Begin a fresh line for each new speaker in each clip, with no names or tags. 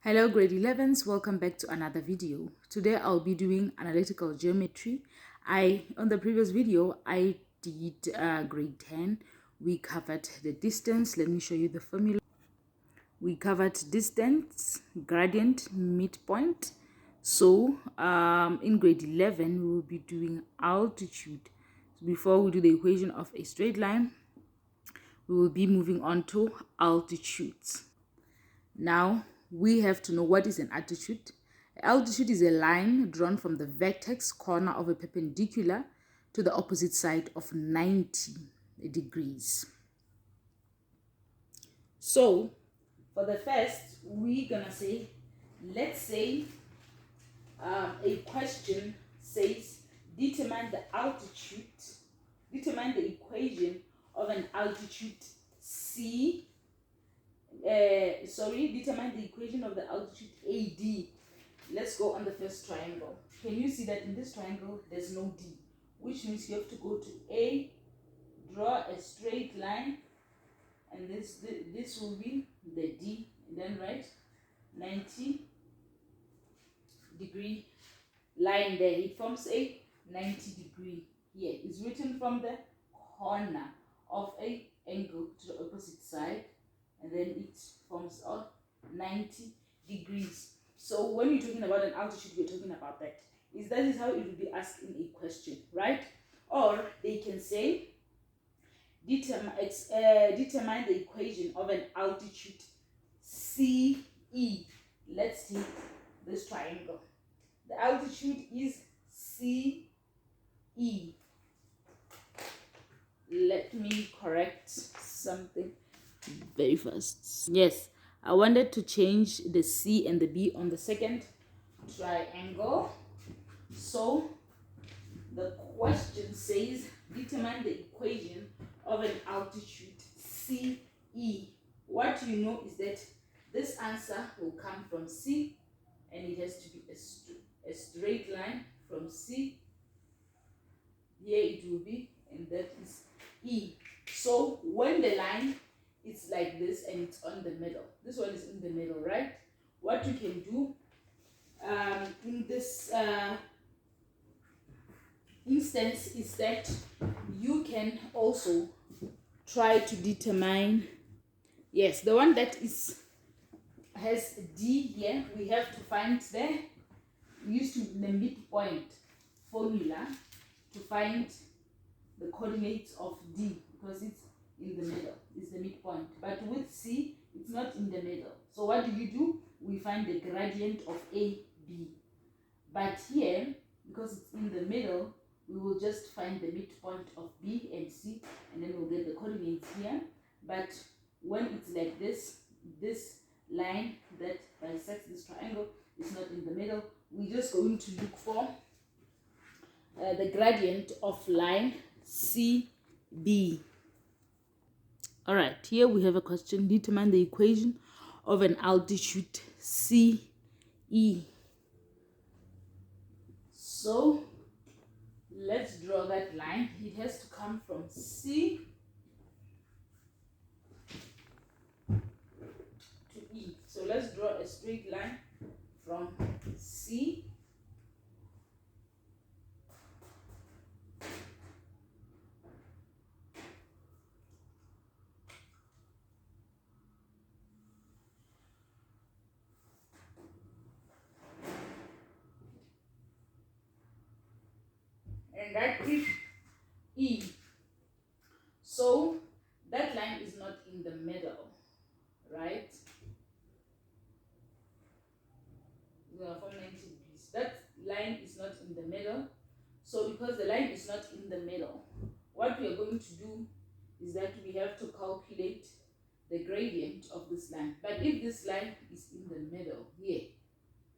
Hello grade 11s, welcome back to another video. Today I'll be doing analytical geometry. On the previous video I did grade 10. We covered the distance. Let me show you the formula. We covered distance, gradient, midpoint. So in grade 11 we will be doing altitude. So before we do the equation of a straight line, we will be moving on to altitudes. Now we have to know what is an altitude. Altitude is a line drawn from the vertex corner of a perpendicular to the opposite side of 90 degrees. So for the first, we're gonna say, let's say a question says determine the equation of an altitude C. Determine the equation of the altitude AD. Let's go on the first triangle. Can you see that in this triangle there's no D, which means you have to go to A, draw a straight line, and this will be the D, and then write 90 degree line there. It forms a 90 degree here. It's written from the corner of a angle to the opposite side, and then it forms a 90 degrees. So when you're talking about an altitude, you're talking about that. That is how it will be asked in a question, right? Or they can say determine the equation of an altitude CE. Let's take this triangle. The altitude is CE. Let me correct something very fast. Yes, I wanted to change the C and the B on the second triangle. So the question says determine the equation of an altitude CE. What you know is that this answer will come from C, and it has to be a straight line from C. Here it will be, and that is E. So when the line is like this and it's on the middle, this one is in the middle, right? What you can do in this instance is that you can also try to determine, yes, the one that has D here, we have to find there. We use the midpoint formula to find the coordinates of D, because it's in the middle, it's the midpoint. But with C, it's not in the middle. So what do? We find the gradient of AB. But here, because it's in the middle, we will just find the midpoint of B and C, and then we'll get the coordinates here. But when it's like this line that bisects this triangle is not in the middle, we're just going to look for the gradient of line CB. All right, here we have a question. Determine the equation of an altitude CE. So let's draw that line. It has to come from C to E. So let's draw a straight line from C and that is E. So that line is not in the middle, right? From 90 degrees. That line is not in the middle. So because the line is not in the middle, what we are going to do is that we have to calculate the gradient of this line. But if this line is in the middle here,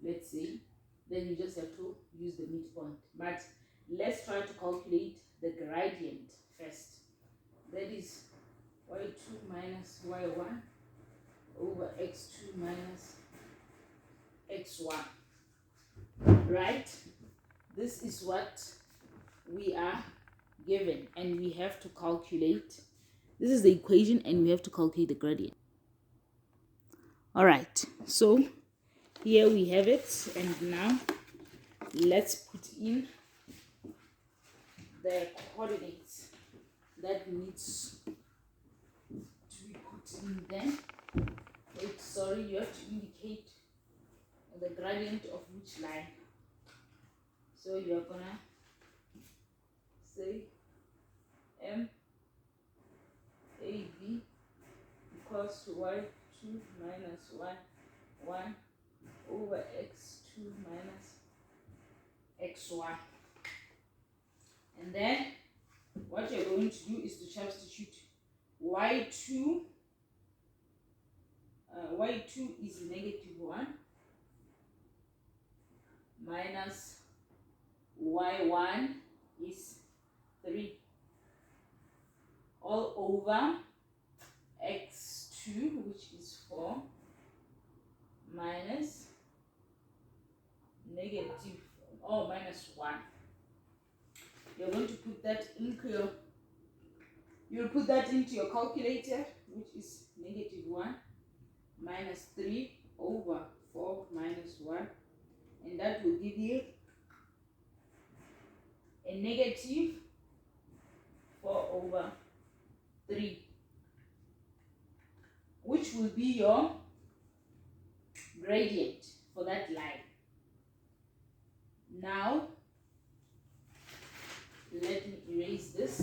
let's say, then you just have to use the midpoint. But let's try to calculate the gradient first. That is y2 minus y1 over x2 minus x1. Right? This is what we are given, and we have to calculate. This is the equation, and we have to calculate the gradient. All right, so here we have it. And now let's put in the coordinates that needs to be put in then. Wait, sorry, you have to indicate the gradient of which line. So you're gonna say M A B equals to y2 minus y1 over x2 minus xy. And then what you're going to do is to substitute y2 is -1 minus y1 is 3 all over x2, which is 4, minus -1. You're going to put that into your calculator, which is -1 minus 3 over 4 minus 1, and that will give you a -4 over 3, which will be your gradient for that line. Now let me erase this.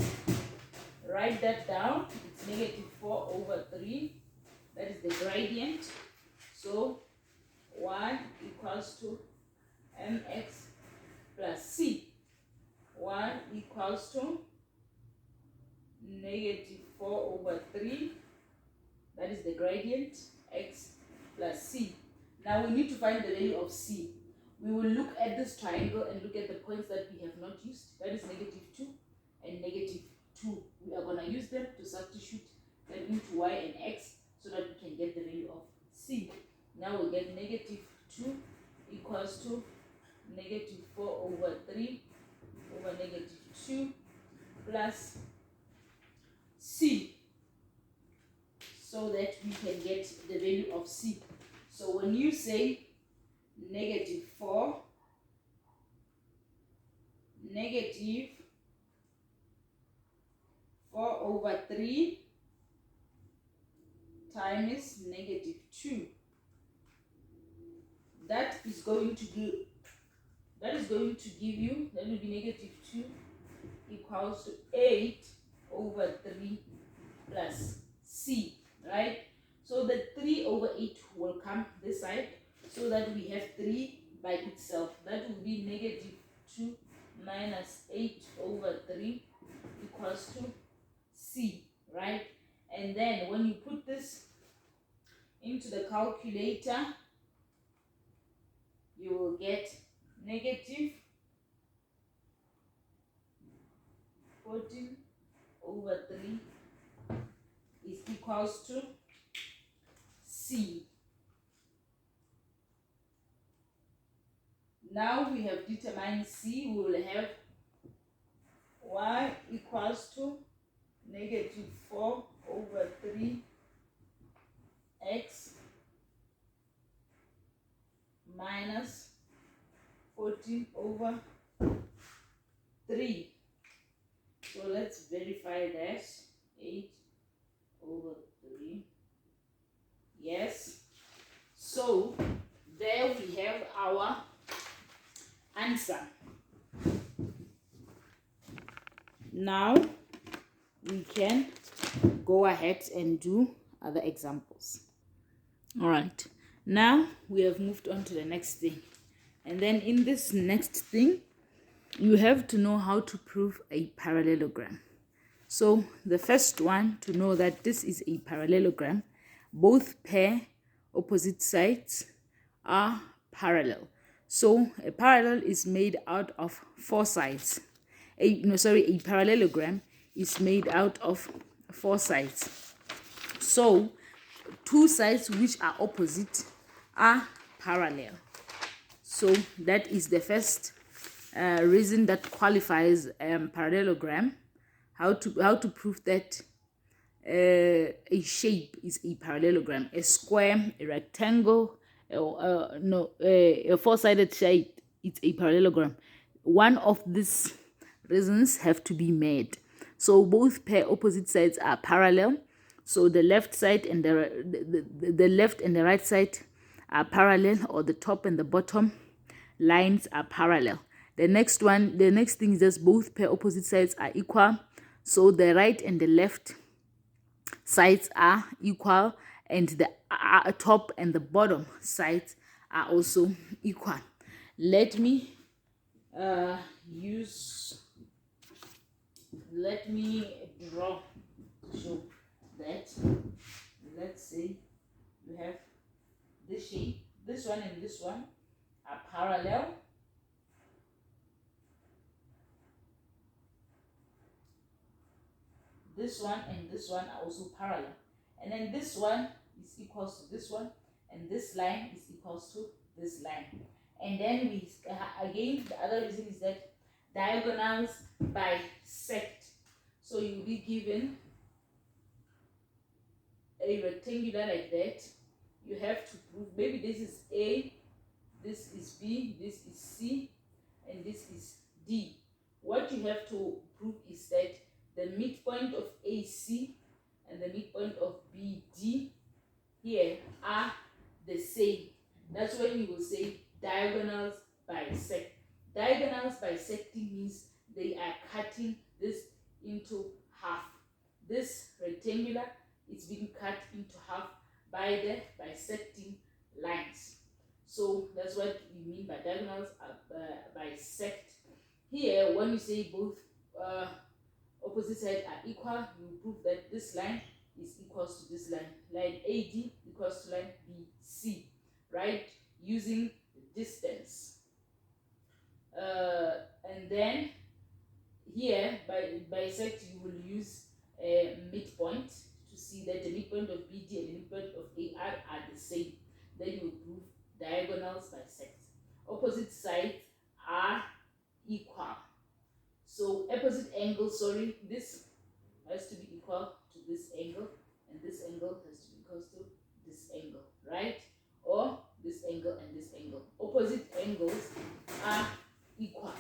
Write that down. It's -4 over 3. That is the gradient. So 1 equals to mx plus c. 1 equals to -4 over 3. That is the gradient, x plus c. Now we need to find the value of c. We will look at this triangle and look at the points that we have not used. That is -2 and -2. We are going to use them to substitute them into y and x so that we can get the value of c. Now we'll get -2 equals to -4 over 3 over -2 plus c, so that we can get the value of c. So when you say -4 over 3 times -2, that is going to give you, that will be -2 equals to 8 over 3 plus c, right? So the 3 over 8 will come this side, so that we have 3 by itself. That will be -2 minus 8 over 3 equals to c, right? And then when you put this into the calculator, you will get -14 over 3 is equals to c. Now we have determined c. We will have y equals to -4 over 3 x minus 14 over 3. So let's verify that. 8 over 3. Yes. So there we have our answer. Now we can go ahead and do other examples. All right. Now we have moved on to the next thing. And then in this next thing, you have to know how to prove a parallelogram. So the first one, to know that this is a parallelogram, both pair opposite sides are parallel. So a parallel is made out of 4 sides. A parallelogram is made out of 4 sides. So 2 sides which are opposite are parallel. So that is the first reason that qualifies parallelogram. How to prove that a shape is a parallelogram: a square, a rectangle, no, a four-sided shape, it's a parallelogram. One of these reasons have to be met. So both pair opposite sides are parallel. So the left side and the left and the right side are parallel, or the top and the bottom lines are parallel. The next thing is just both pair opposite sides are equal. So the right and the left sides are equal, and the top and the bottom sides are also equal. Let me draw to show that. Let's say you have this shape, this one and this one are parallel. This one and this one are also parallel, and then this one is equals to this one, and this line is equals to this line. And then we again, the other reason is that diagonals bisect. So you'll be given a rectangular like that. You have to prove, maybe this is A, this is B, this is C, and this is D. What you have to prove is that the midpoint of AC and the midpoint of BD here are the same. That's when you will say diagonals bisect. Diagonals bisecting means they are cutting this into half. This rectangular is being cut into half by the bisecting lines. So that's what we mean by diagonals bisect. Here, when you say both opposite sides are equal, you prove that this line is equals to this line. Line AD equals to line BC, right? Using the distance. And then here, by bisect, you will use a midpoint to see that the midpoint of BD and the midpoint of AR are the same. Then you will prove diagonals bisect. Opposite sides are equal. So opposite angle, this has to be equal to this angle, and this angle has to be equal to this angle, right? Or this angle and this angle. Opposite angles are equal.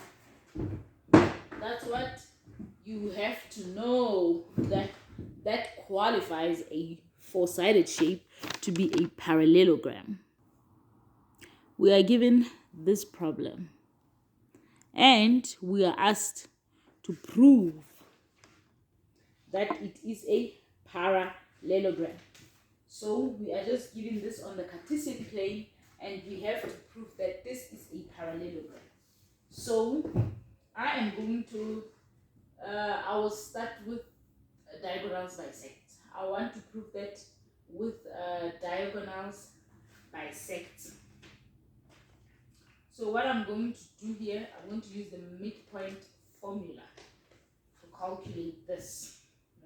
That's what you have to know, that qualifies a four-sided shape to be a parallelogram. We are given this problem, and we are asked to prove that it is a parallelogram. So we are just given this on the Cartesian plane, and we have to prove that this is a parallelogram. So I am going to I will start with diagonals bisect. I want to prove that with diagonals bisect. So what I'm going to do here, I'm going to use the midpoint formula to calculate this,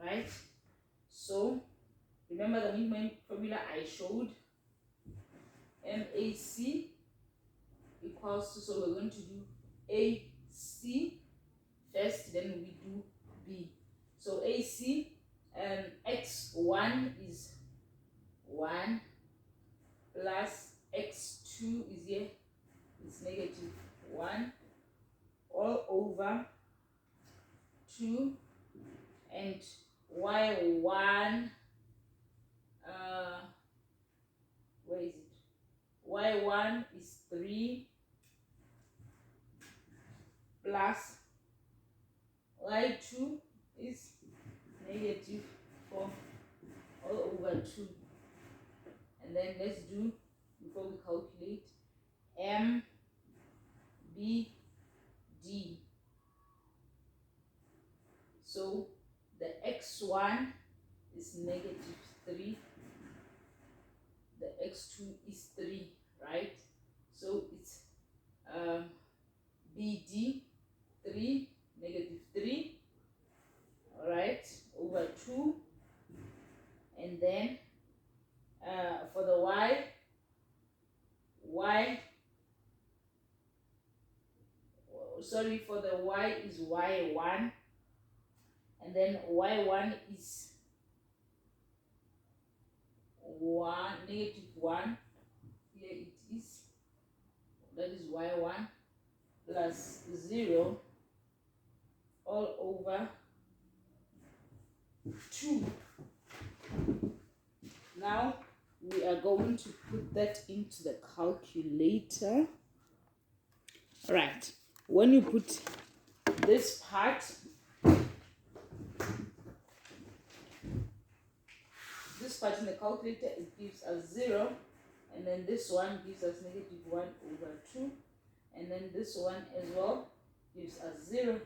right? So remember the midpoint formula I showed? MAC equals to, so we're going to do AC first, then we do B. So AC, x1 is 1 plus x2 is here, it's negative 1 all over 2, and y1, where is it? Y1 is 3 plus y2 is negative 4 all over 2. And then let's do, before we calculate, M, B, D. So the x1 is negative 3, the x2 is 3, right? So it's BD 3, negative 3, all right, over 2, and then for the y for the y is y1, and then y1 is 1, negative 1, here it that is y1 plus 0 all over 2. Now we are going to put that into the calculator. All right, when you put this part, in the calculator, it gives us 0, and then this one gives us negative 1 over 2, and then this one as well gives us 0,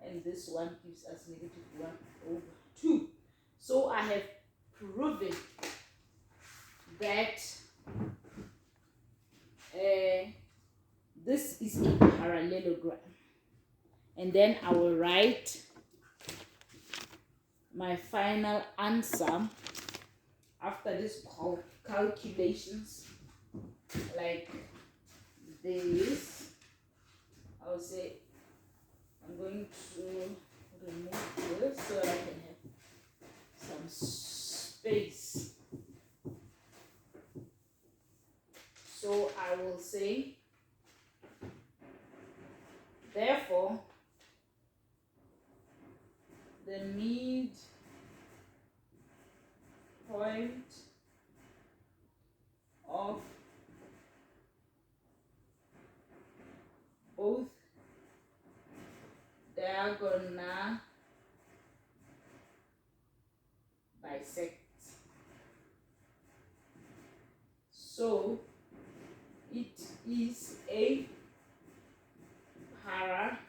and this one gives us negative 1 over 2. So I have proven that this is a parallelogram, and then I will write my final answer after this calculations like this. I will say I'm going to remove this so that I can have some space. So I will say, therefore, the midpoint of both diagonal bisects. So it is a parallelogram.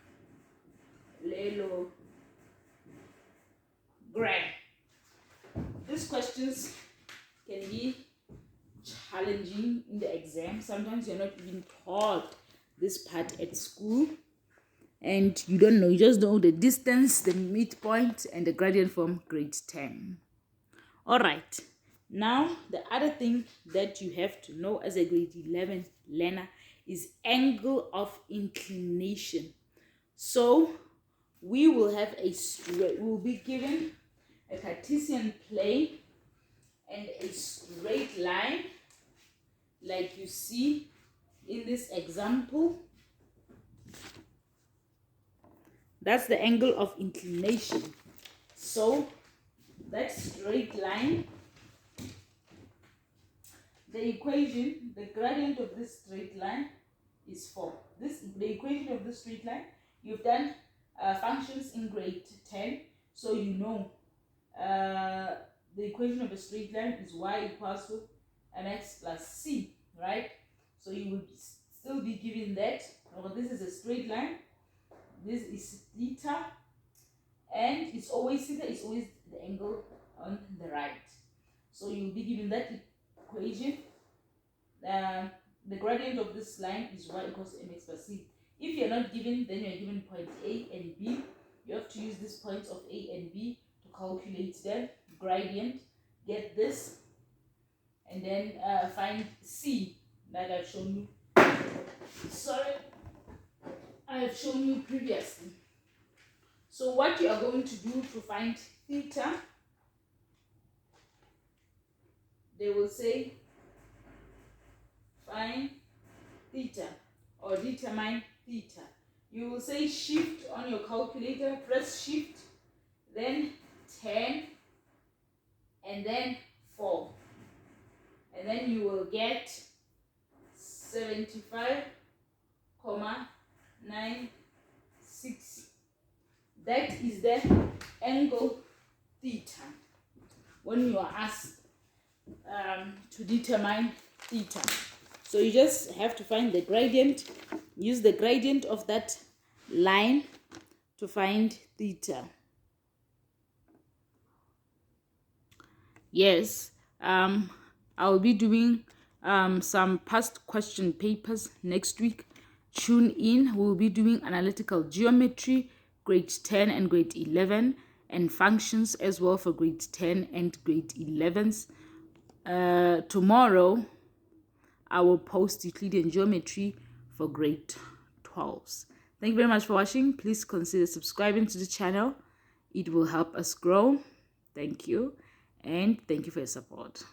These questions can be challenging in the exam. Sometimes you're not even taught this part at school, and you don't know, you just know the distance, the midpoint, and the gradient from grade 10. All right, now the other thing that you have to know as a grade 11 learner is angle of inclination. So we will have we'll be given a Cartesian plane and a straight line like you see in this example. That's the angle of inclination. So that straight line, the equation, the gradient of this straight line is 4. The equation of this straight line, you've done functions in grade 10, so you know the equation of a straight line is y equals to mx plus c, right? So you would still be given that. This is a straight line, this is theta, and it's always theta is always the angle on the right. So you'll be given that equation. The gradient of this line is y equals to mx plus c. If you're not given, then you're given point A and B. You have to use these points of A and B to calculate the gradient, get this, and then find C, like I've shown you. Sorry, I have shown you previously. So what you are going to do to find theta, they will say find theta or determine theta. You will say shift on your calculator, press shift, then 10, and then 4. And then you will get 75,96. That is the angle theta when you are asked to determine theta. So you just have to find the gradient, use the gradient of that line to find theta. Yes, I'll be doing some past question papers next week. Tune in. We'll be doing analytical geometry, grade 10 and grade 11, and functions as well for grade 10 and grade 11s. Tomorrow, I will post Euclidean geometry for grade 12s. Thank you very much for watching. Please consider subscribing to the channel. It will help us grow. Thank you, and thank you for your support.